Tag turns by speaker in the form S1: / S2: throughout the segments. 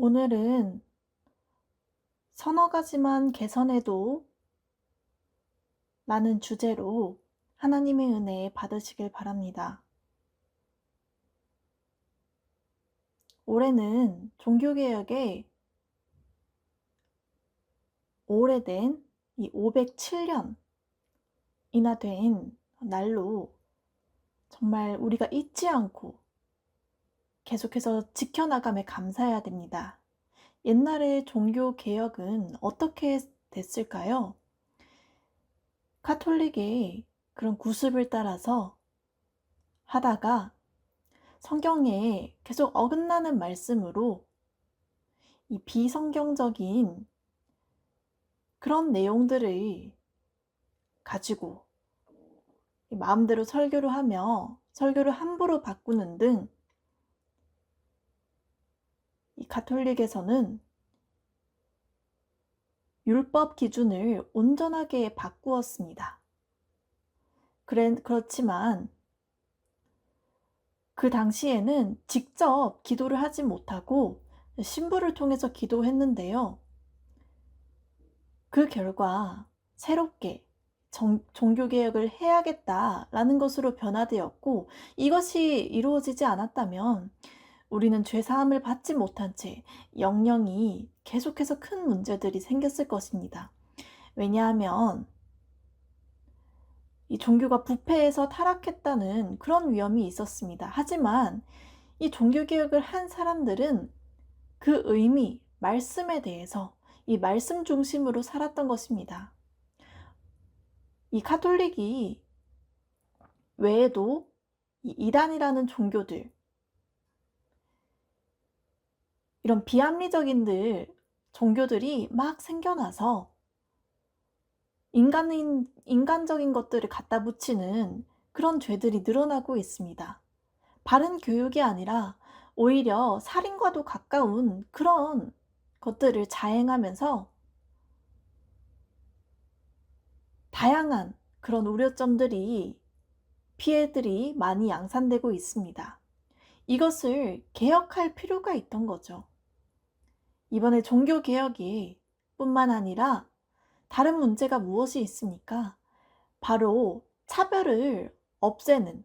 S1: 오늘은 서너 가지만 개선해도 라는 주제로 하나님의 은혜 받으시길 바랍니다. 올해는 종교개혁의 오래된 이 507년이나 된 날로 정말 우리가 잊지 않고 계속해서 지켜나감에 감사해야 됩니다. 옛날의 종교개혁은 어떻게 됐을까요? 카톨릭의 그런 구습을 따라서 하다가 성경에 계속 어긋나는 말씀으로 이 비성경적인 그런 내용들을 가지고 마음대로 설교를 하며 설교를 함부로 바꾸는 등 이 가톨릭에서는 율법 기준을 온전하게 바꾸었습니다. 그렇지만 그 당시에는 직접 기도를 하지 못하고 신부를 통해서 기도했는데요. 그 결과 새롭게 종교개혁을 해야겠다라는 것으로 변화되었고, 이것이 이루어지지 않았다면 우리는 죄사함을 받지 못한 채 영영이 계속해서 큰 문제들이 생겼을 것입니다. 왜냐하면 이 종교가 부패해서 타락했다는 그런 위험이 있었습니다. 하지만 이 종교개혁을 한 사람들은 그 의미, 말씀에 대해서 이 말씀 중심으로 살았던 것입니다. 이 카톨릭이 외에도 이 이단이라는 종교들, 이런 비합리적인 종교들이 막 생겨나서 인간적인 것들을 갖다 붙이는 그런 죄들이 늘어나고 있습니다. 바른 교육이 아니라 오히려 살인과도 가까운 그런 것들을 자행하면서 다양한 그런 우려점들이, 피해들이 많이 양산되고 있습니다. 이것을 개혁할 필요가 있던 거죠. 이번에 종교개혁이 뿐만 아니라 다른 문제가 무엇이 있습니까? 바로 차별을 없애는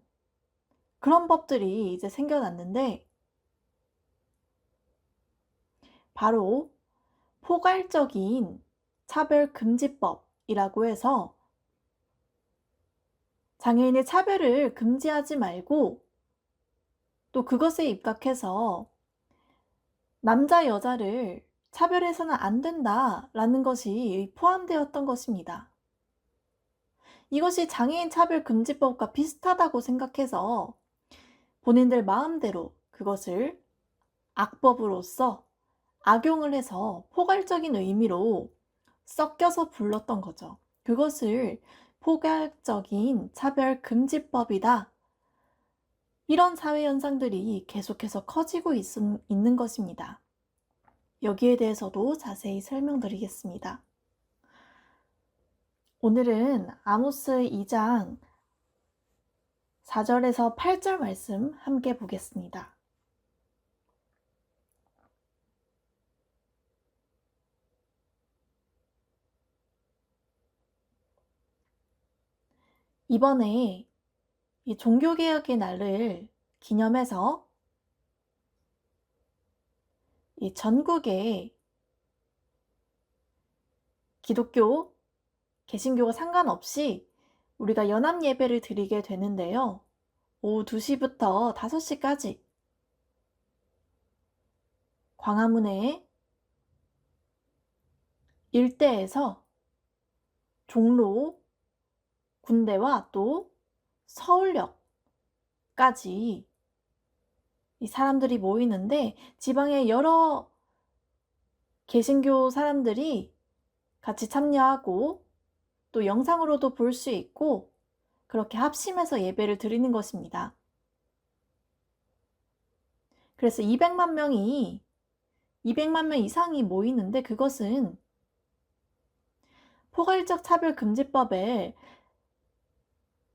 S1: 그런 법들이 이제 생겨났는데, 바로 포괄적인 차별금지법이라고 해서 장애인의 차별을 금지하지 말고 또 그것에 입각해서 남자 여자를 차별해서는 안 된다라는 것이 포함되었던 것입니다. 이것이 장애인 차별금지법과 비슷하다고 생각해서 본인들 마음대로 그것을 악법으로서 악용을 해서 포괄적인 의미로 섞여서 불렀던 거죠. 그것을 포괄적인 차별금지법이다, 이런 사회 현상들이 계속해서 커지고 있는 것입니다. 여기에 대해서도 자세히 설명드리겠습니다. 오늘은 아모스 2장 4절에서 8절 말씀 함께 보겠습니다. 이번에 이 종교개혁의 날을 기념해서 이 전국에 기독교, 개신교가 상관없이 우리가 연합 예배를 드리게 되는데요. 오후 2시부터 5시까지 광화문의 일대에서 종로, 군대와 또 서울역까지 이 사람들이 모이는데, 지방의 여러 개신교 사람들이 같이 참여하고 또 영상으로도 볼 수 있고 그렇게 합심해서 예배를 드리는 것입니다. 그래서 200만 명 이상이 모이는데, 그것은 포괄적 차별금지법에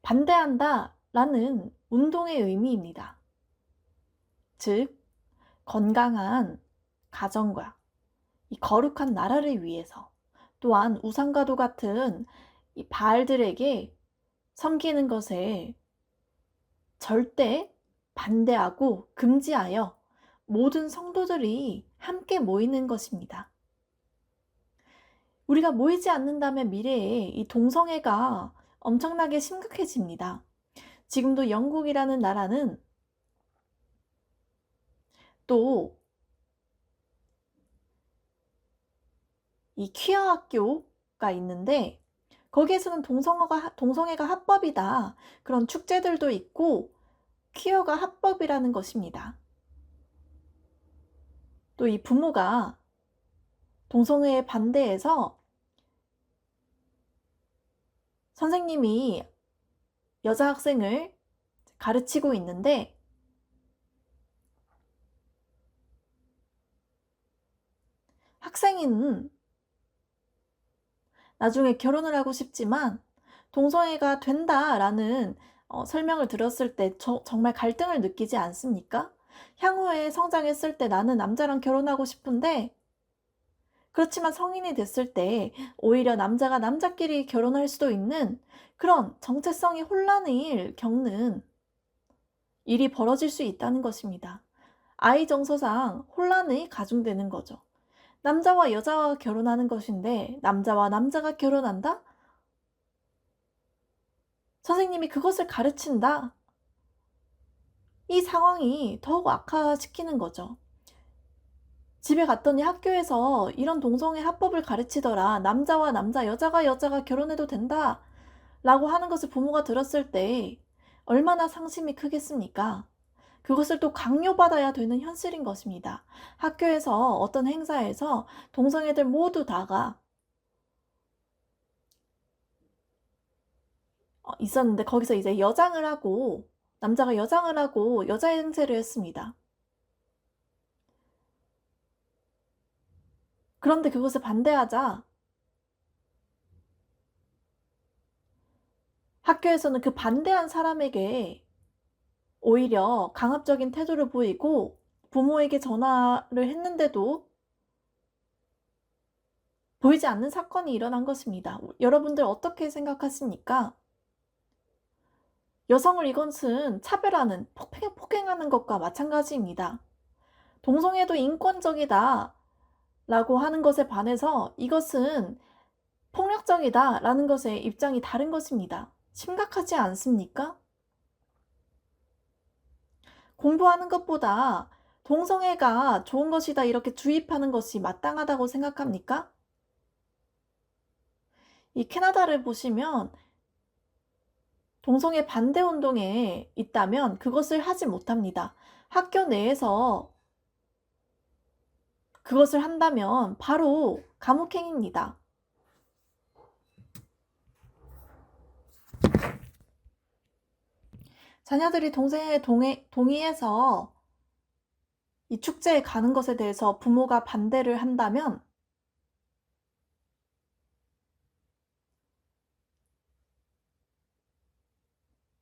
S1: 반대한다라는 운동의 의미입니다. 즉, 건강한 가정과 이 거룩한 나라를 위해서, 또한 우상과도 같은 이 바알들에게 섬기는 것에 절대 반대하고 금지하여 모든 성도들이 함께 모이는 것입니다. 우리가 모이지 않는다면 미래에 이 동성애가 엄청나게 심각해집니다. 지금도 영국이라는 나라는 또 이 퀴어 학교가 있는데, 거기에서는 동성애가 합법이다, 그런 축제들도 있고 퀴어가 합법이라는 것입니다. 또 이 부모가 동성애에 반대해서 선생님이 여자 학생을 가르치고 있는데, 학생은 나중에 결혼을 하고 싶지만 동성애가 된다라는 설명을 들었을 때 정말 갈등을 느끼지 않습니까? 향후에 성장했을 때 나는 남자랑 결혼하고 싶은데, 그렇지만 성인이 됐을 때 오히려 남자가 남자끼리 결혼할 수도 있는 그런 정체성의 혼란을 겪는 일이 벌어질 수 있다는 것입니다. 아이 정서상 혼란이 가중되는 거죠. 남자와 여자와 결혼하는 것인데 남자와 남자가 결혼한다? 선생님이 그것을 가르친다? 이 상황이 더욱 악화시키는 거죠. 집에 갔더니 학교에서 이런 동성애 합법을 가르치더라. 남자와 남자, 여자가 결혼해도 된다, 라고 하는 것을 부모가 들었을 때 얼마나 상심이 크겠습니까? 그것을 또 강요받아야 되는 현실인 것입니다. 학교에서 어떤 행사에서 동성애들 모두 다가 있었는데, 거기서 이제 여장을 하고, 남자가 여장을 하고 여자 행세를 했습니다. 그런데 그것을 반대하자 학교에서는 그 반대한 사람에게 오히려 강압적인 태도를 보이고, 부모에게 전화를 했는데도 보이지 않는 사건이 일어난 것입니다. 여러분들 어떻게 생각하십니까? 여성을 이것은 차별하는, 폭행하는 것과 마찬가지입니다. 동성애도 인권적이다 라고 하는 것에 반해서 이것은 폭력적이다 라는 것의 입장이 다른 것입니다. 심각하지 않습니까? 공부하는 것보다 동성애가 좋은 것이다 이렇게 주입하는 것이 마땅하다고 생각합니까? 이 캐나다를 보시면 동성애 반대 운동에 있다면 그것을 하지 못합니다. 학교 내에서 그것을 한다면 바로 감옥행입니다. 자녀들이 동성애에 동의해서 이 축제에 가는 것에 대해서 부모가 반대를 한다면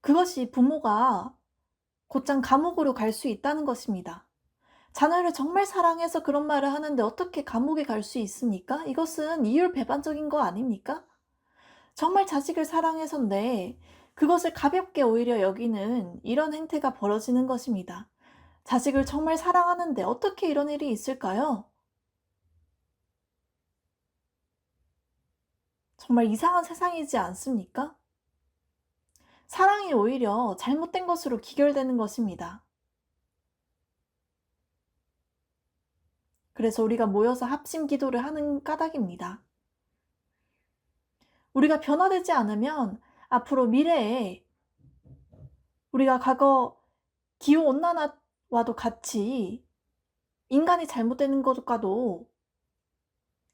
S1: 그것이 부모가 곧장 감옥으로 갈 수 있다는 것입니다. 자녀를 정말 사랑해서 그런 말을 하는데 어떻게 감옥에 갈 수 있습니까? 이것은 이율배반적인 거 아닙니까? 정말 자식을 사랑해서인데 그것을 가볍게 오히려 여기는 이런 행태가 벌어지는 것입니다. 자식을 정말 사랑하는데 어떻게 이런 일이 있을까요? 정말 이상한 세상이지 않습니까? 사랑이 오히려 잘못된 것으로 기결되는 것입니다. 그래서 우리가 모여서 합심 기도를 하는 까닭입니다. 우리가 변화되지 않으면 앞으로 미래에 우리가 과거 기후온난화와도 같이 인간이 잘못되는 것과도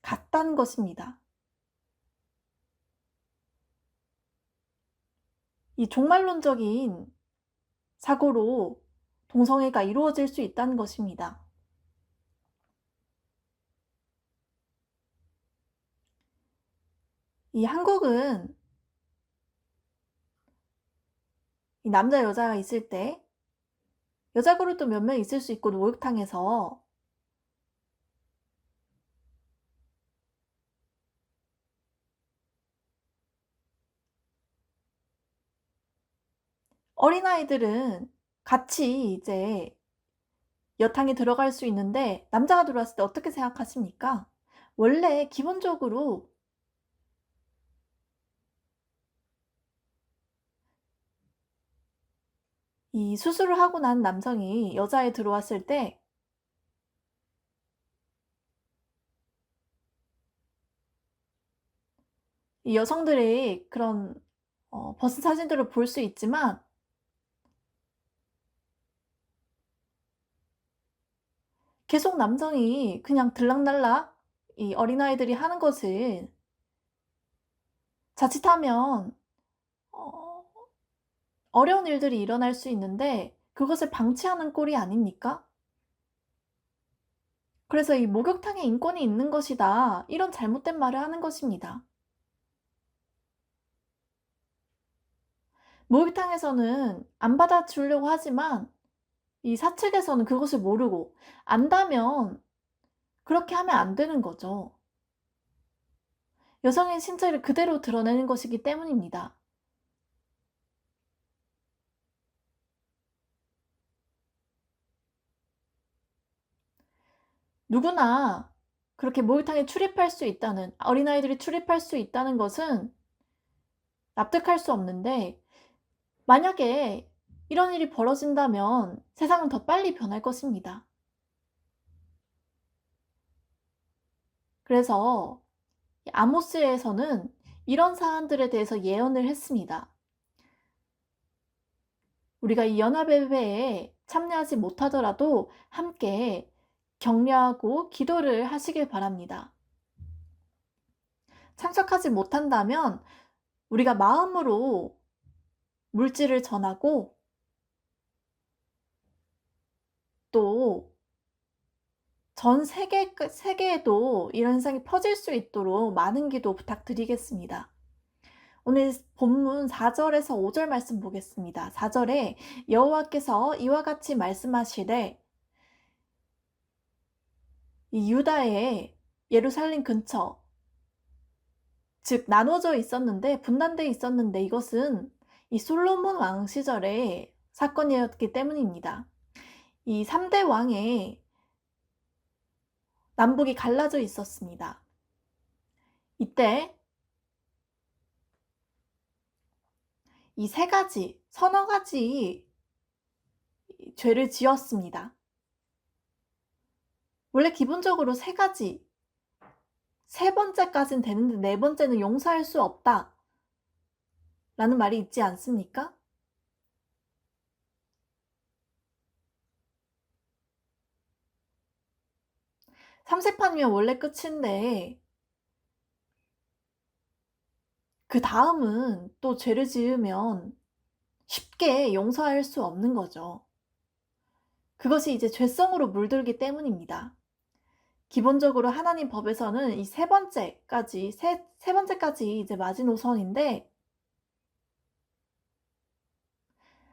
S1: 같다는 것입니다. 이 종말론적인 사고로 동성애가 이루어질 수 있다는 것입니다. 이 한국은 이 남자 여자가 있을 때 여자 그룹도 몇 명 있을 수 있고, 목욕탕에서 어린아이들은 같이 이제 여탕에 들어갈 수 있는데 남자가 들어왔을 때 어떻게 생각하십니까? 원래 기본적으로 이 수술을 하고 난 남성이 여자에 들어왔을 때 이 여성들의 그런 벗은 사진들을 볼 수 있지만 계속 남성이 그냥 들락날락 이 어린아이들이 하는 것을 자칫하면 어 어려운 일들이 일어날 수 있는데 그것을 방치하는 꼴이 아닙니까? 그래서 이 "목욕탕에 인권이 있는 것이다." 이런 잘못된 말을 하는 것입니다. 목욕탕에서는 안 받아주려고 하지만 이 사측에서는 그것을 모르고 안다면 그렇게 하면 안 되는 거죠. 여성의 신체를 그대로 드러내는 것이기 때문입니다. 누구나 그렇게 목욕탕에 출입할 수 있다는 어린아이들이 출입할 수 있다는 것은 납득할 수 없는데 만약에 이런 일이 벌어진다면 세상은 더 빨리 변할 것입니다. 그래서 이 아모스에서는 이런 사안들에 대해서 예언을 했습니다. 우리가 이 연합예배에 참여하지 못하더라도 함께 격려하고 기도를 하시길 바랍니다. 참석하지 못한다면 우리가 마음으로 물질을 전하고 또 전 세계에도 이런 현상이 퍼질 수 있도록 많은 기도 부탁드리겠습니다. 오늘 본문 4 절에서 5절 말씀 보겠습니다. 4 절에 여호와께서 이와 같이 말씀하시되 이 유다의 예루살렘 근처 즉 나눠져 있었는데 분단돼 있었는데 이것은 이 솔로몬 왕 시절의 사건이었기 때문입니다. 이 3대 왕의 남북이 갈라져 있었습니다. 이때 이 세 가지, 서너 가지 죄를 지었습니다. 원래 기본적으로 세 가지, 세 번째까진 되는데 네 번째는 용서할 수 없다라는 말이 있지 않습니까? 삼세판이면 원래 끝인데 그다음은 또 죄를 지으면 쉽게 용서할 수 없는 거죠. 그것이 이제 죄성으로 물들기 때문입니다. 기본적으로 하나님 법에서는 이 세 번째까지 이제 마지노선인데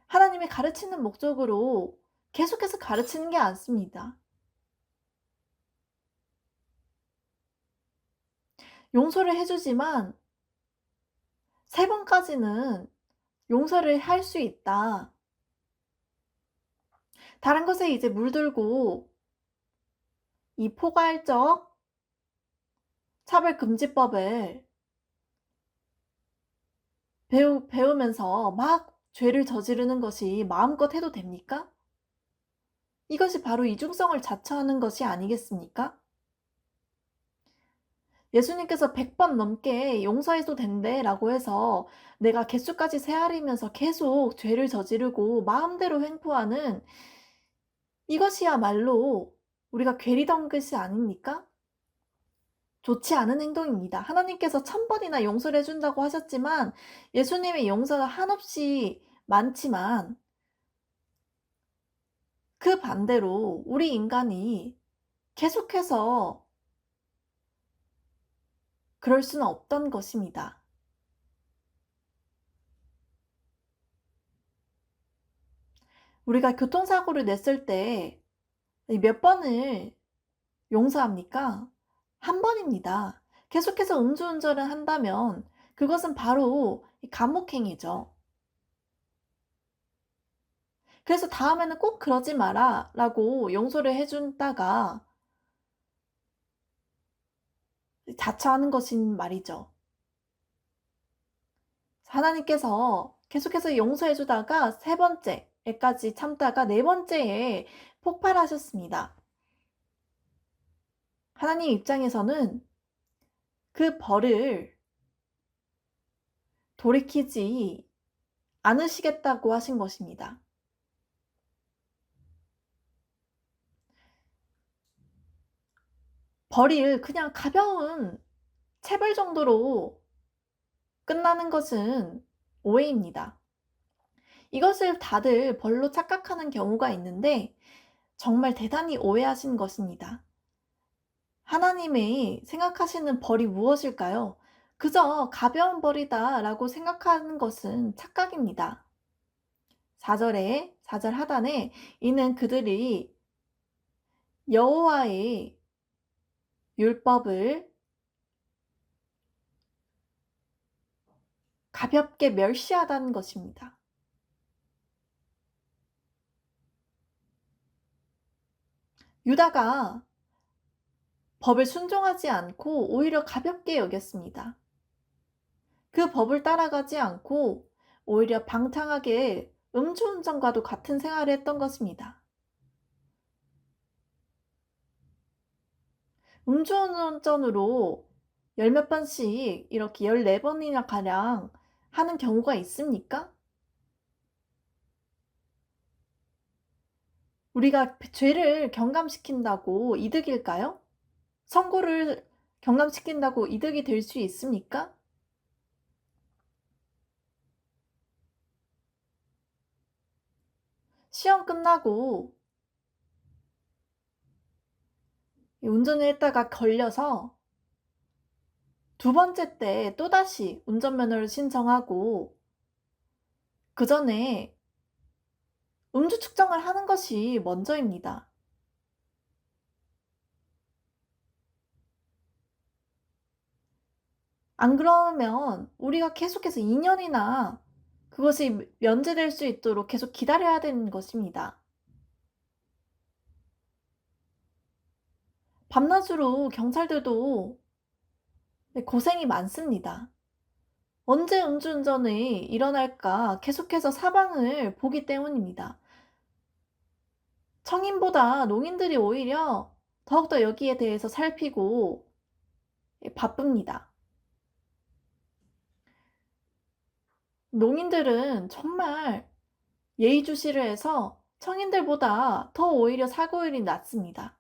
S1: 하나님이 가르치는 목적으로 계속해서 가르치는 게 않습니다. 용서를 해 주지만 세 번까지는 용서를 할 수 있다. 다른 것에 이제 물들고 이 포괄적 차별금지법을 배우면서 막 죄를 저지르는 것이 마음껏 해도 됩니까? 이것이 바로 이중성을 자처하는 것이 아니겠습니까? 예수님께서 100번 넘게 용서해도 된대라고 해서 내가 개수까지 세아리면서 계속 죄를 저지르고 마음대로 횡포하는 이것이야말로 우리가 괴리던 것이 아닙니까? 좋지 않은 행동입니다. 하나님께서 1000번이나 용서를 해 준다고 하셨지만 예수님의 용서가 한없이 많지만 그 반대로 우리 인간이 계속해서 그럴 수는 없던 것입니다. 우리가 교통사고를 냈을 때 몇 번을 용서합니까? 한 번입니다. 계속해서 음주운전을 한다면 그것은 바로 이 감옥행위죠. 그래서 다음에는 꼭 그러지 마라 라고 용서를 해 준다가 자처하는 것인 말이죠. 하나님께서 계속해서 용서해 주다가 세 번째에까지 참다가 네 번째에 폭발하셨습니다. 하나님 입장에서는 그 벌을 돌이키지 않으시겠다고 하신 것입니다. 벌이 그냥 가벼운 체벌 정도로 끝나는 것은 오해입니다. 이것을 다들 벌로 착각하는 경우가 있는데 정말 대단히 오해하신 것입니다. 하나님이 생각하시는 벌이 무엇일까요? 그저 가벼운 벌이다 라고 생각하는 것은 착각입니다. 4절 하단에 이는 그들이 여호와의 율법을 가볍게 멸시하다는 것입니다. 유다가 법을 순종하지 않고 오히려 가볍게 여겼습니다. 그 법을 따라가지 않고 오히려 방탕하게 음주운전과도 같은 생활을 했던 것입니다. 음주운전으로 열 몇 번씩 이렇게 14번이나 가량 하는 경우가 있습니까? 우리가 죄를 경감시킨다고 이득일까요? 선고를 경감시킨다고 이득이 될 수 있습니까? 시험 끝나고 운전을 했다가 걸려서 두 번째 때 또다시 운전면허를 신청하고 그전에 음주 측정을 하는 것이 먼저입니다. 안 그러면 우리가 계속해서 2 년이나 그것이 면제될 수 있도록 계속 기다려야 되는 것입니다. 밤낮으로 경찰들도 고생이 많습니다. 언제 음주운전이 일어날까 계속해서 사방을 보기 때문입니다. 성인보다 농인들이 오히려 더욱더 여기에 대해서 살피고 바쁩니다. 농인들은 정말 예의주시를 해서 성인들보다 더 오히려 사고율이 낮습니다.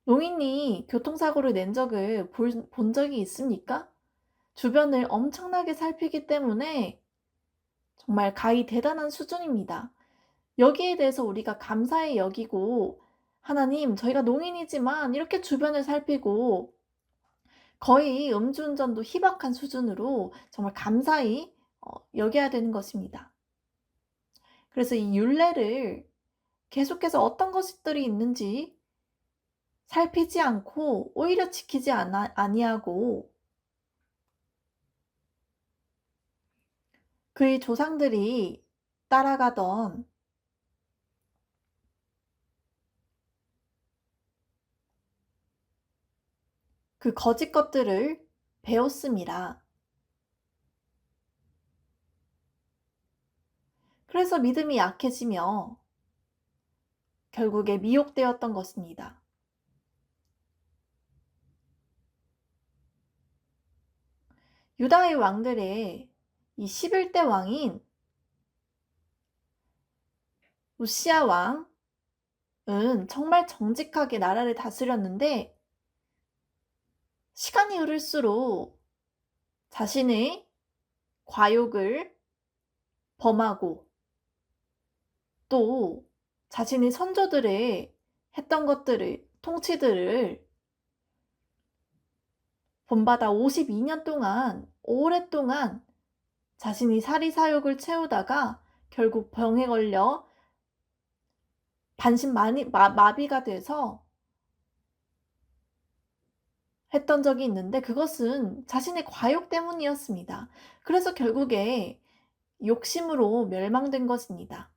S1: 농인이 교통사고를 낸 적을 본 적이 있습니까? 주변을 엄청나게 살피기 때문에 정말 가히 대단한 수준입니다. 여기에 대해서 우리가 감사히 여기고 하나님, 저희가 농인이지만 이렇게 주변을 살피고 거의 음주운전도 희박한 수준으로 정말 감사히 여겨야 되는 것입니다. 그래서 이 율례를 계속해서 어떤 것들이 있는지 살피지 않고 오히려 지키지 아니하고 그의 조상들이 따라가던 그 거짓 것들을 배웠습니다. 그래서 믿음이 약해지며 결국에 미혹되었던 것입니다. 유다의 왕들의 이 11대 왕인 우시야 왕은 정말 정직하게 나라를 다스렸는데 시간이 흐를수록 자신의 과욕을 범하고 또 자신의 선조들의 했던 것들을 통치들을 본받아 52년 동안 오랫동안 자신이 사리사욕을 채우다가 결국 병에 걸려 마비가 돼서 했던 적이 있는데 그것은 자신의 과욕 때문이었습니다. 그래서 결국에 욕심으로 멸망된 것입니다.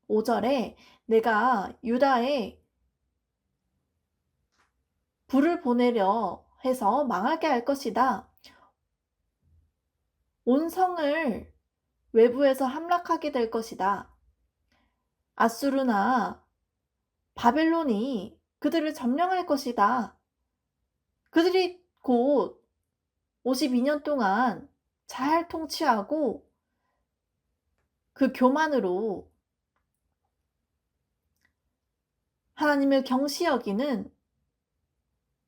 S1: 5절에 내가 유다에 불을 보내려 해서 망하게 할 것이다. 온 성을 외부에서 함락하게 될 것이다. 아수르나 바벨론이 그들을 점령할 것이다. 그들이 곧 52년 동안 잘 통치하고 그 교만으로 하나님을 경시 여기는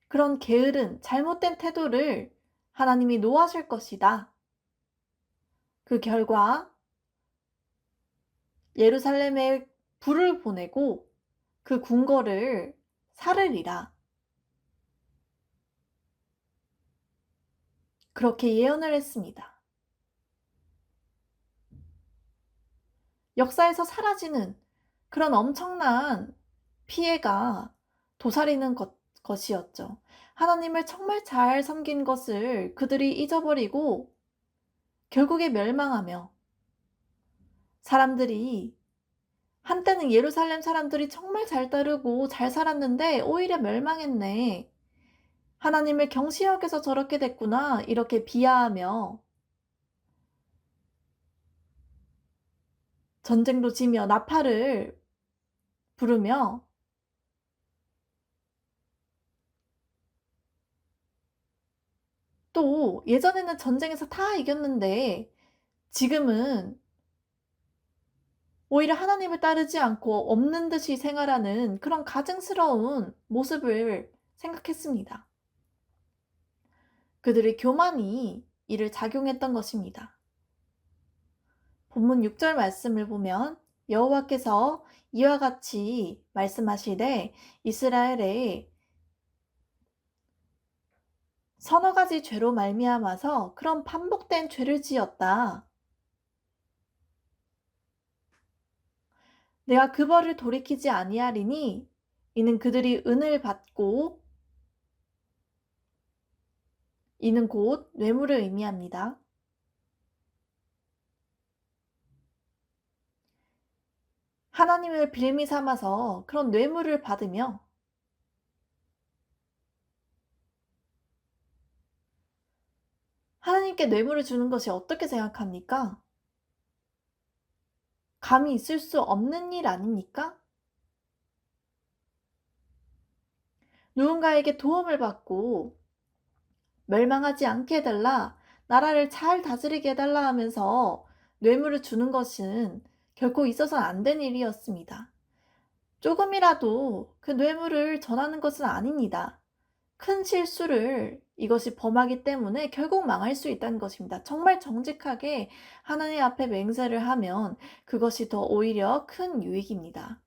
S1: 그런 게으른 잘못된 태도를 하나님이 노하실 것이다. 그 결과 예루살렘에 불을 보내고 그 궁궐을 사르리라. 그렇게 예언을 했습니다. 역사에서 사라지는 그런 엄청난 피해가 도사리는 것이었죠. 하나님을 정말 잘 섬긴 것을 그들이 잊어버리고 결국에 멸망하며 사람들이 한때는 예루살렘 사람들이 정말 잘 따르고 잘 살았는데 오히려 멸망했네. 하나님을 경시 여겨서 저렇게 됐구나. 이렇게 비하하며 전쟁도 지며 나팔을 부르며 또 예전에는 전쟁에서 다 이겼는데 지금은 오히려 하나님을 따르지 않고 없는 듯이 생활하는 그런 가증스러운 모습을 생각했습니다. 그들의 교만이 이를 작용했던 것입니다. 본문 6절 말씀을 보면 여호와께서 이와 같이 말씀하시되 이스라엘에 서너 가지 죄로 말미암아서 그런 반복된 죄를 지었다. 내가 그 벌을 돌이키지 아니하리니 이는 그들이 은을 받고 이는 곧 뇌물을 의미합니다. 하나님을 빌미 삼아서 그런 뇌물을 받으며 하나님께 뇌물을 주는 것이 어떻게 생각합니까? 감히 있을 수 없는 일 아닙니까? 누군가에게 도움을 받고 멸망하지 않게 해달라, 나라를 잘 다스리게 해달라 하면서 뇌물을 주는 것은 결코 있어서는 안 된 일이었습니다. 조금이라도 그 뇌물을 전하는 것은 아닙니다. 큰 실수를 이것이 범하기 때문에 결국 망할 수 있다는 것입니다. 정말 정직하게 하나님 앞에 맹세를 하면 그것이 더 오히려 큰 유익입니다.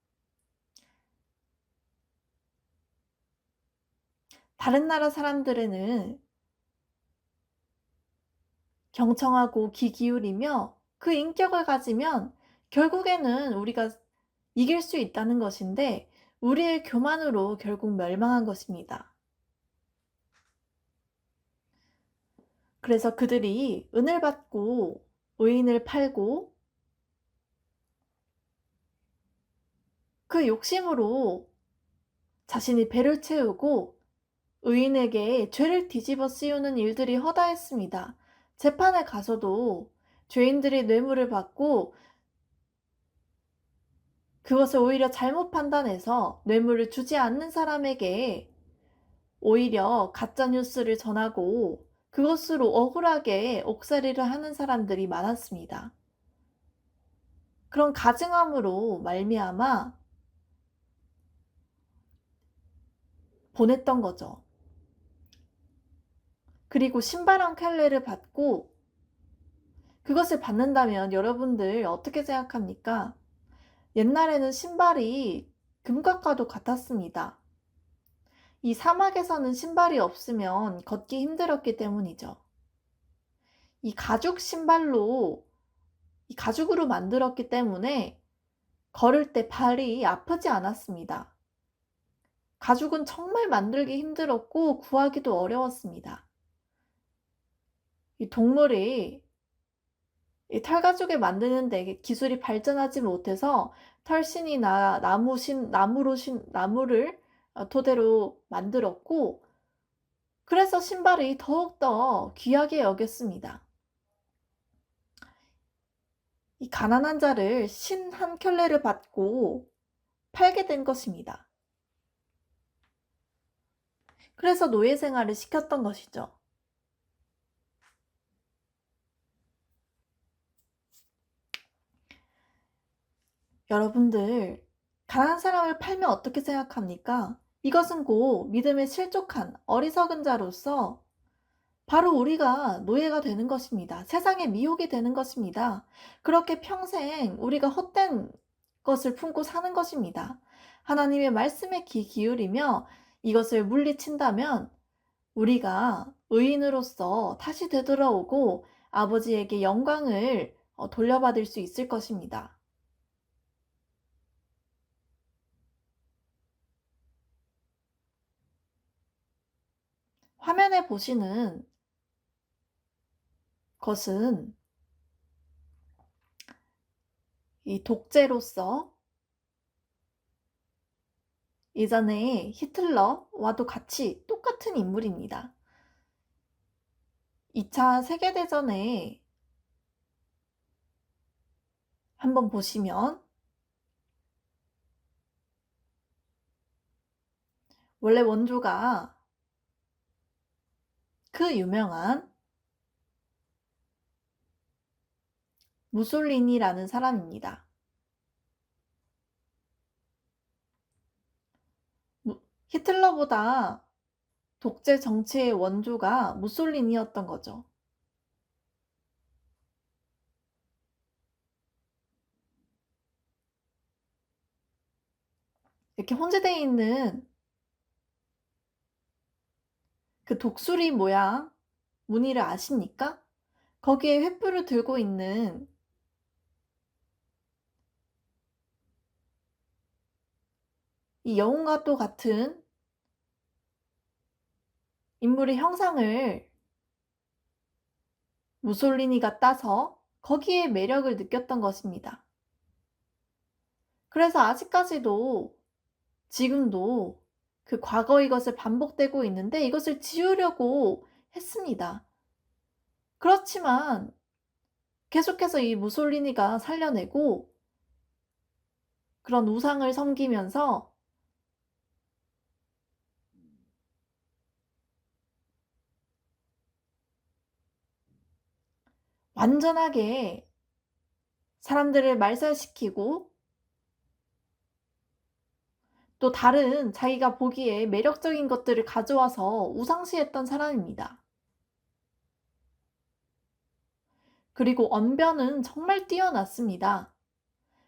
S1: 다른 나라 사람들에는 경청하고 귀 기울이며 그 인격을 가지면 결국에는 우리가 이길 수 있다는 것인데 우리의 교만으로 결국 멸망한 것입니다. 그래서 그들이 은을 받고 의인을 팔고 그 욕심으로 자신이 배를 채우고 의인에게 죄를 뒤집어 씌우는 일들이 허다했습니다. 재판에 가서도 죄인들이 뇌물을 받고 그것을 오히려 잘못 판단해서 뇌물을 주지 않는 사람에게 오히려 가짜 뉴스를 전하고 그것으로 억울하게 옥살이를 하는 사람들이 많았습니다. 그런 가증함으로 말미암아 보냈던 거죠. 그리고 신발 한 켤레를 받고 그것을 받는다면 여러분들 어떻게 생각합니까? 옛날에는 신발이 금값과도 같았습니다. 이 사막에서는 신발이 없으면 걷기 힘들었기 때문이죠. 이 가죽으로 만들었기 때문에 걸을 때 발이 아프지 않았습니다. 가죽은 정말 만들기 힘들었고 구하기도 어려웠습니다. 이 동물이 이 털가죽을 만드는데 기술이 발전하지 못해서 털신이나 나무를 토대로 만들었고, 그래서 신발이 더욱더 귀하게 여겼습니다. 이 가난한 자를 신 한 켤레를 받고 팔게 된 것입니다. 그래서 노예 생활을 시켰던 것이죠. 여러분들, 가난한 사람을 팔면 어떻게 생각합니까? 이것은 곧 믿음에 실족한 어리석은 자로서 바로 우리가 노예가 되는 것입니다. 세상의 미혹이 되는 것입니다. 그렇게 평생 우리가 헛된 것을 품고 사는 것입니다. 하나님의 말씀에 귀 기울이며 이것을 물리친다면 우리가 의인으로서 다시 되돌아오고 아버지에게 영광을 돌려받을 수 있을 것입니다. 화면에 보시는 것은 이 독재로서 예전에 히틀러와도 같이 똑같은 인물입니다. 2차 세계대전에 한번 보시면 원래 원조가 그 유명한 무솔리니라는 사람입니다. 히틀러보다 독재 정치의 원조가 무솔리니였던 거죠. 이렇게 혼재되어 있는 그 독수리 모양 무늬를 아십니까? 거기에 횃불을 들고 있는 이 여운과 또 같은 인물의 형상을 무솔리니가 따서 거기에 매력을 느꼈던 것입니다. 그래서 아직까지도 지금도 그 과거의 것을 반복되고 있는데 이것을 지우려고 했습니다. 그렇지만 계속해서 이 무솔리니가 살려내고 그런 우상을 섬기면서 완전하게 사람들을 말살시키고 또 다른 자기가 보기에 매력적인 것들을 가져와서 우상시했던 사람입니다. 그리고 언변은 정말 뛰어났습니다.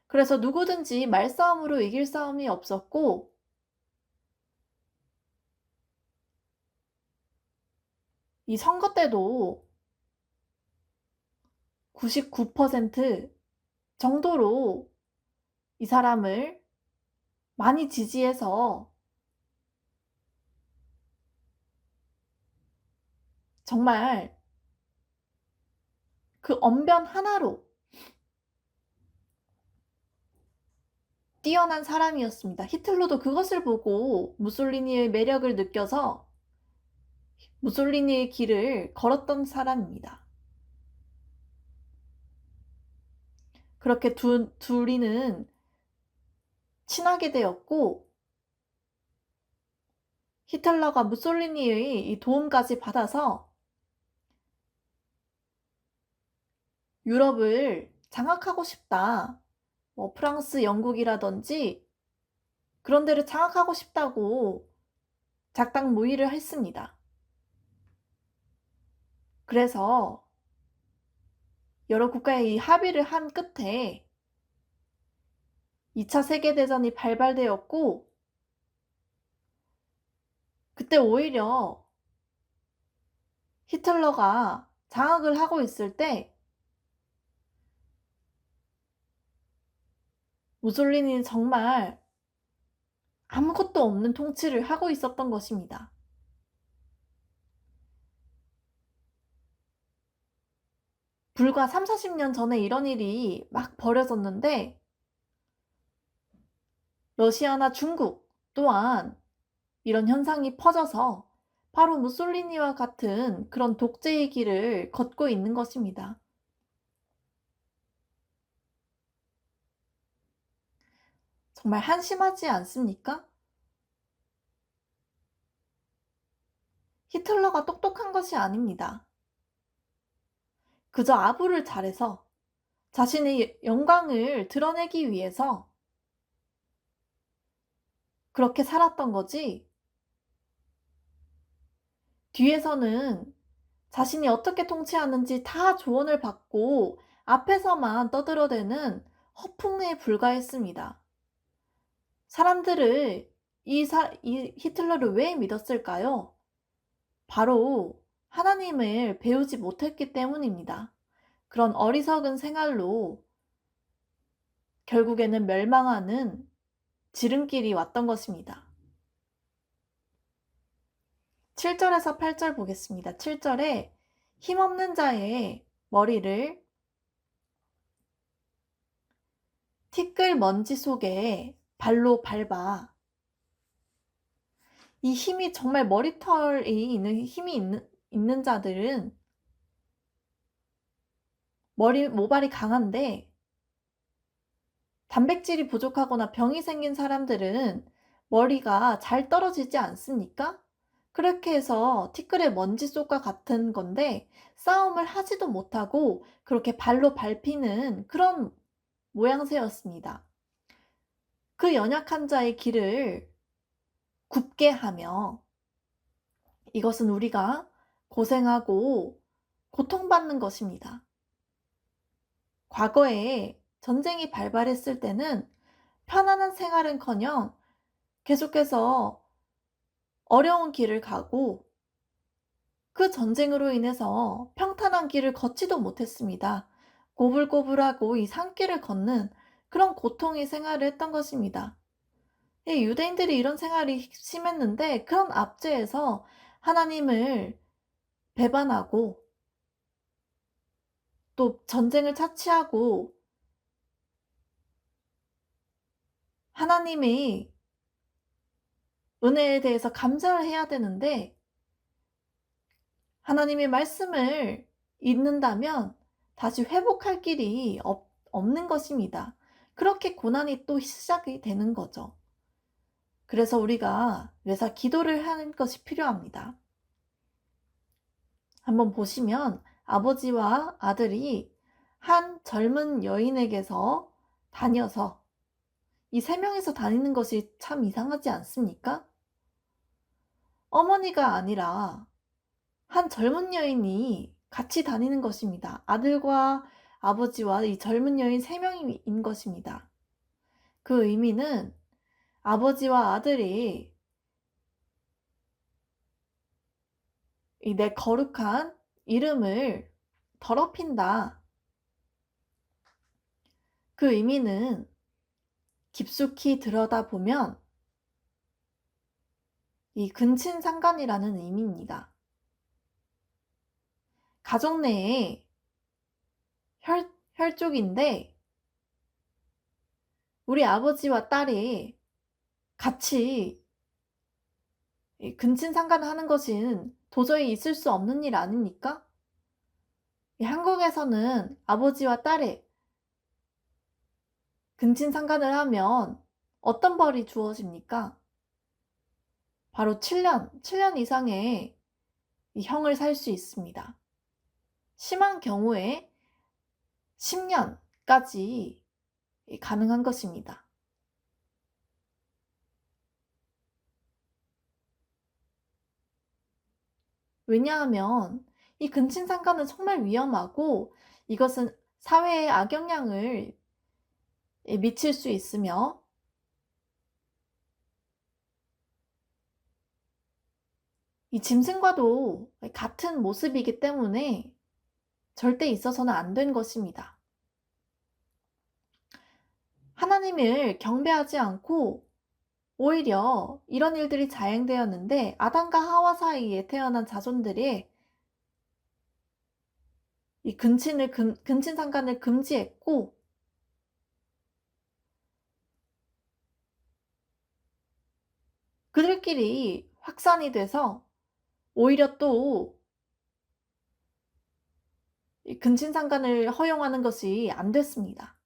S1: 그래서 누구든지 말싸움으로 이길 싸움이 없었고 이 선거 때도 99% 정도로 이 사람을 많이 지지해서 정말 그 언변 하나로 뛰어난 사람이었습니다. 히틀러도 그것을 보고 무솔리니의 매력을 느껴서 무솔리니의 길을 걸었던 사람입니다. 그렇게 둘이는 친하게 되었고 히틀러가 무솔리니의 이 도움까지 받아서 유럽을 장악하고 싶다. 프랑스, 영국이라든지 그런 데를 장악하고 싶다고 작당 모의를 했습니다. 그래서 여러 국가의 이 합의를 한 끝에 2차 세계대전이 발발되었고 그때 오히려 히틀러가 장악을 하고 있을 때 무솔리니는 정말 아무것도 없는 통치를 하고 있었던 것입니다. 불과 30-40년 전에 이런 일이 막 벌어졌는데 러시아나 중국 또한 이런 현상이 퍼져서 바로 무솔리니와 같은 그런 독재의 길을 걷고 있는 것입니다. 정말 한심하지 않습니까? 히틀러가 똑똑한 것이 아닙니다. 그저 아부를 잘해서 자신의 영광을 드러내기 위해서 그렇게 살았던 거지, 뒤에서는 자신이 어떻게 통치하는지 다 조언을 받고 앞에서만 떠들어대는 허풍에 불과했습니다. 사람들을 이 히틀러를 왜 믿었을까요? 바로 하나님을 배우지 못했기 때문입니다. 그런 어리석은 생활로 결국에는 멸망하는 지름길이 왔던 것입니다. 7절에서 8절 보겠습니다. 7절에 힘없는 자의 머리를 티끌 먼지 속에 발로 밟아. 이 힘이 정말 머리털이 있는 힘이 있는 자들은 모발이 강한데 단백질이 부족하거나 병이 생긴 사람들은 머리가 잘 떨어지지 않습니까? 그렇게 해서 티끌의 먼지 속과 같은 건데 싸움을 하지도 못하고 그렇게 발로 밟히는 그런 모양새였습니다. 그 연약한 자의 길을 굽게 하며, 이것은 우리가 고생하고 고통받는 것입니다. 과거에 전쟁이 발발했을 때는 편안한 생활은커녕 계속해서 어려운 길을 가고 그 전쟁으로 인해서 평탄한 길을 걷지도 못했습니다. 꼬불꼬불하고 이 산길을 걷는 그런 고통의 생활을 했던 것입니다. 유대인들이 이런 생활이 심했는데 그런 압제에서 하나님을 배반하고 또 전쟁을 차치하고 하나님의 은혜에 대해서 감사를 해야 되는데 하나님의 말씀을 잊는다면 다시 회복할 길이 없는 것입니다. 그렇게 고난이 또 시작이 되는 거죠. 그래서 우리가 매사 기도를 하는 것이 필요합니다. 한번 보시면 아버지와 아들이 한 젊은 여인에게서 다녀서 이 세 명이서 다니는 것이 참 이상하지 않습니까? 어머니가 아니라 한 젊은 여인이 같이 다니는 것입니다. 아들과 아버지와 이 젊은 여인 세 명인 것입니다. 그 의미는 아버지와 아들이 이 내 거룩한 이름을 더럽힌다. 그 의미는 깊숙이 들여다보면 이 근친상간이라는 의미입니다. 가족 내에 혈족인데 우리 아버지와 딸이 같이 근친상간을 하는 것은 도저히 있을 수 없는 일 아닙니까? 한국에서는 아버지와 딸의 근친상간을 하면 어떤 벌이 주어집니까? 바로 7년 이상의 형을 살 수 있습니다. 심한 경우에 10년까지 가능한 것입니다. 왜냐하면 이 근친상간은 정말 위험하고 이것은 사회에 악영향을 미칠 수 있으며 이 짐승과도 같은 모습이기 때문에 절대 있어서는 안 된 것입니다. 하나님을 경배하지 않고 오히려 이런 일들이 자행되었는데 아담과 하와 사이에 태어난 자손들이 이 근친상간을 금지했고, 그들끼리 확산이 돼서 오히려 또 이 근친상간을 허용하는 것이 안 됐습니다.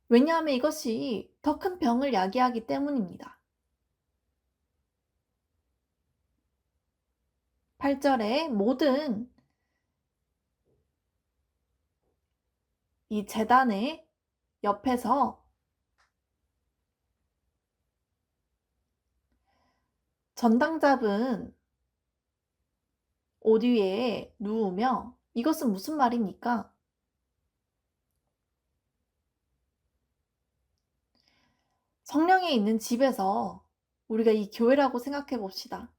S1: 왜냐하면 이것이 더 큰 병을 야기하기 때문입니다. 8절에 모든 이 제단의 옆에서 전당 잡은 옷 위에 누우며, 이것은 무슨 말입니까? 성령이 있는 집에서, 우리가 이 교회라고 생각해 봅시다.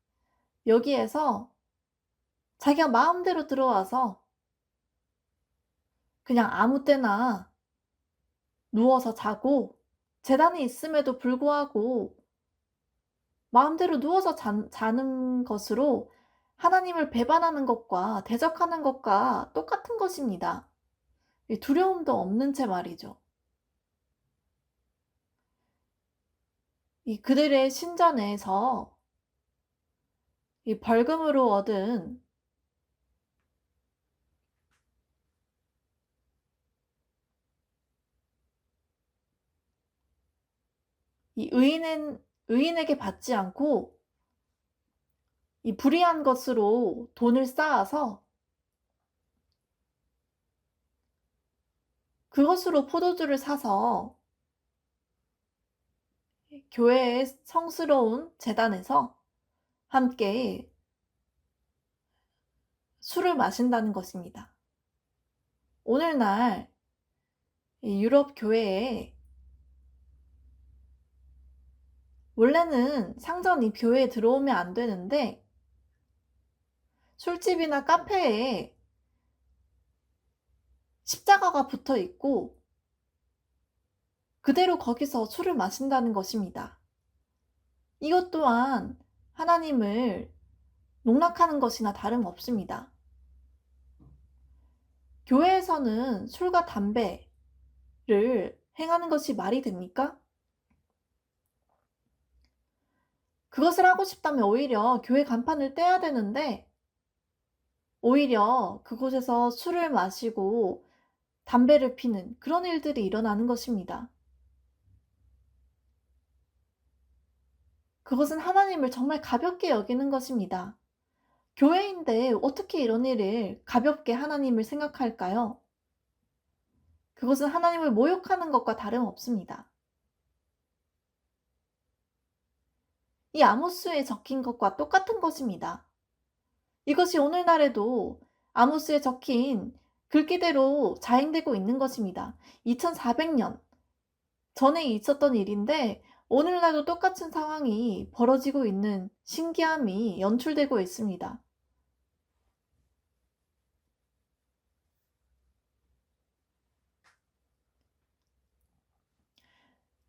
S1: 여기에서 자기가 마음대로 들어와서 그냥 아무 때나 누워서 자고, 제단이 있음에도 불구하고 마음대로 누워서 자는 것으로 하나님을 배반하는 것과 대적하는 것과 똑같은 것입니다. 두려움도 없는 채 말이죠. 이 그들의 신전에서 이 벌금으로 얻은 이 의인에게 받지 않고 이 불의한 것으로 돈을 쌓아서 그것으로 포도주를 사서 교회의 성스러운 제단에서 함께 술을 마신다는 것입니다. 오늘날 이 유럽 교회에 원래는 상전이 교회에 들어오면 안 되는데, 술집이나 카페에 십자가가 붙어 있고 그대로 거기서 술을 마신다는 것입니다. 이것 또한 하나님을 농락하는 것이나 다름없습니다. 교회에서는 술과 담배를 행하는 것이 말이 됩니까? 그것을 하고 싶다면 오히려 교회 간판을 떼야 되는데, 오히려 그곳에서 술을 마시고 담배를 피는 그런 일들이 일어나는 것입니다. 그것은 하나님을 정말 가볍게 여기는 것입니다. 교회인데 어떻게 이런 일을 가볍게 하나님을 생각할까요? 그것은 하나님을 모욕하는 것과 다름없습니다. 이 아모스에 적힌 것과 똑같은 것입니다. 이것이 오늘날에도 아모스에 적힌 글귀대로 자행되고 있는 것입니다. 2400년 전에 있었던 일인데 오늘날도 똑같은 상황이 벌어지고 있는 신기함이 연출되고 있습니다.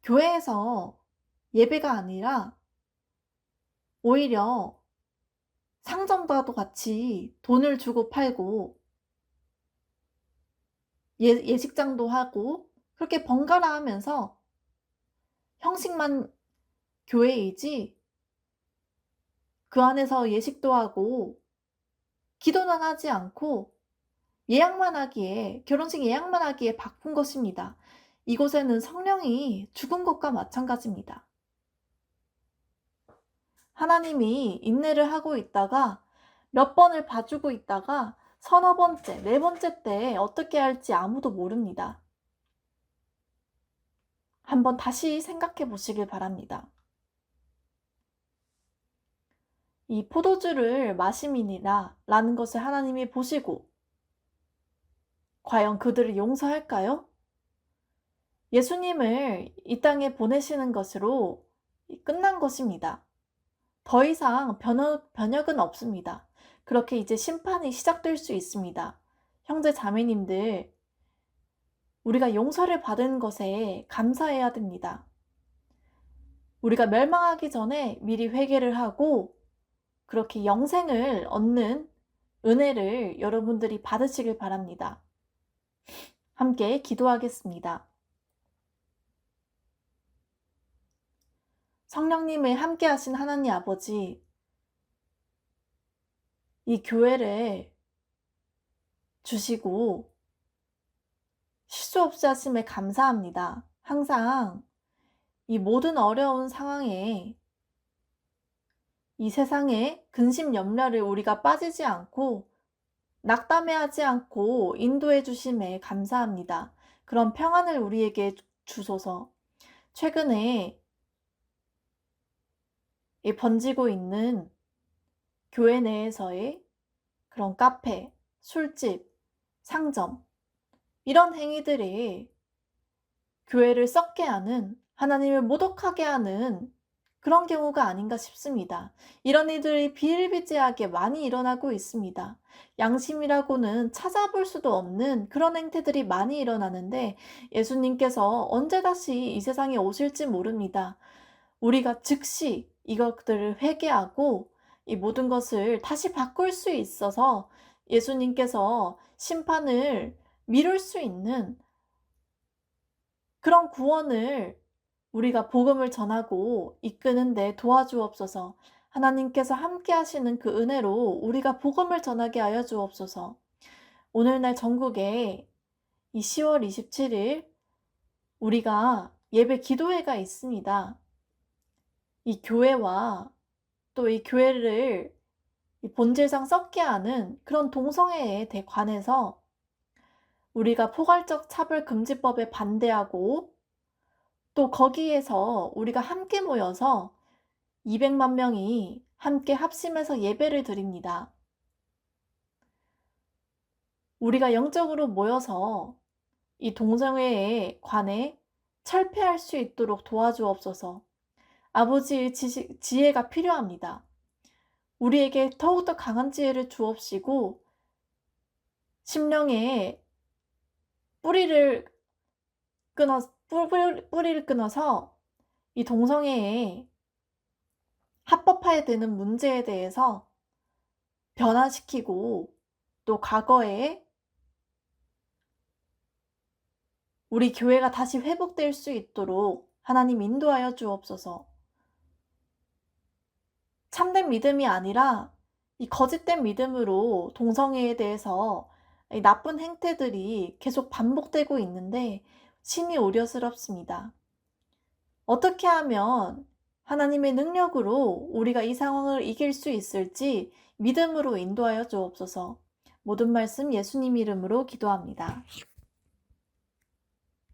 S1: 교회에서 예배가 아니라 오히려 상점과도 같이 돈을 주고 팔고 예식장도 하고 그렇게 번갈아 하면서 형식만 교회이지 그 안에서 예식도 하고 기도는 하지 않고 결혼식 예약만 하기에 바쁜 것입니다. 이곳에는 성령이 죽은 것과 마찬가지입니다. 하나님이 인내를 하고 있다가 몇 번을 봐주고 있다가 서너 번째, 네 번째 때 어떻게 할지 아무도 모릅니다. 한번 다시 생각해 보시길 바랍니다. 이 포도주를 마심이니라 라는 것을 하나님이 보시고 과연 그들을 용서할까요? 예수님을 이 땅에 보내시는 것으로 끝난 것입니다. 더 이상 변혁은 없습니다. 그렇게 이제 심판이 시작될 수 있습니다. 형제 자매님들, 우리가 용서를 받은 것에 감사해야 됩니다. 우리가 멸망하기 전에 미리 회개를 하고 그렇게 영생을 얻는 은혜를 여러분들이 받으시길 바랍니다. 함께 기도하겠습니다. 성령님의 함께 하신 하나님 아버지, 이 교회를 주시고 실수 없이 하심에 감사합니다. 항상 이 모든 어려운 상황에 이 세상의 근심 염려를 우리가 빠지지 않고 낙담해하지 않고 인도해 주심에 감사합니다. 그런 평안을 우리에게 주소서. 최근에 이 번지고 있는 교회 내에서의 그런 카페, 술집, 상점, 이런 행위들이 교회를 썩게 하는, 하나님을 모독하게 하는 그런 경우가 아닌가 싶습니다. 이런 일들이 비일비재하게 많이 일어나고 있습니다. 양심이라고는 찾아볼 수도 없는 그런 행태들이 많이 일어나는데 예수님께서 언제 다시 이 세상에 오실지 모릅니다. 우리가 즉시 이것들을 회개하고 이 모든 것을 다시 바꿀 수 있어서 예수님께서 심판을 미룰 수 있는 그런 구원을 우리가 복음을 전하고 이끄는 데 도와주옵소서. 하나님께서 함께 하시는 그 은혜로 우리가 복음을 전하게 하여 주옵소서. 오늘날 전국에 이 10월 27일 우리가 예배 기도회가 있습니다. 이 교회와 또 이 교회를 이 본질상 썩게 하는 그런 동성애에 관해서 우리가 포괄적 차별금지법에 반대하고 또 거기에서 우리가 함께 모여서 200만 명이 함께 합심해서 예배를 드립니다. 우리가 영적으로 모여서 이 동성애에 관해 철폐할 수 있도록 도와주옵소서. 아버지의 지혜가 필요합니다. 우리에게 더욱더 강한 지혜를 주옵시고 심령에 뿌리를 끊어서 이 동성애에 합법화해야 되는 문제에 대해서 변화시키고 또 과거에 우리 교회가 다시 회복될 수 있도록 하나님 인도하여 주옵소서. 참된 믿음이 아니라 이 거짓된 믿음으로 동성애에 대해서 이 나쁜 행태들이 계속 반복되고 있는데 심히 우려스럽습니다. 어떻게 하면 하나님의 능력으로 우리가 이 상황을 이길 수 있을지 믿음으로 인도하여 주옵소서. 모든 말씀 예수님 이름으로 기도합니다.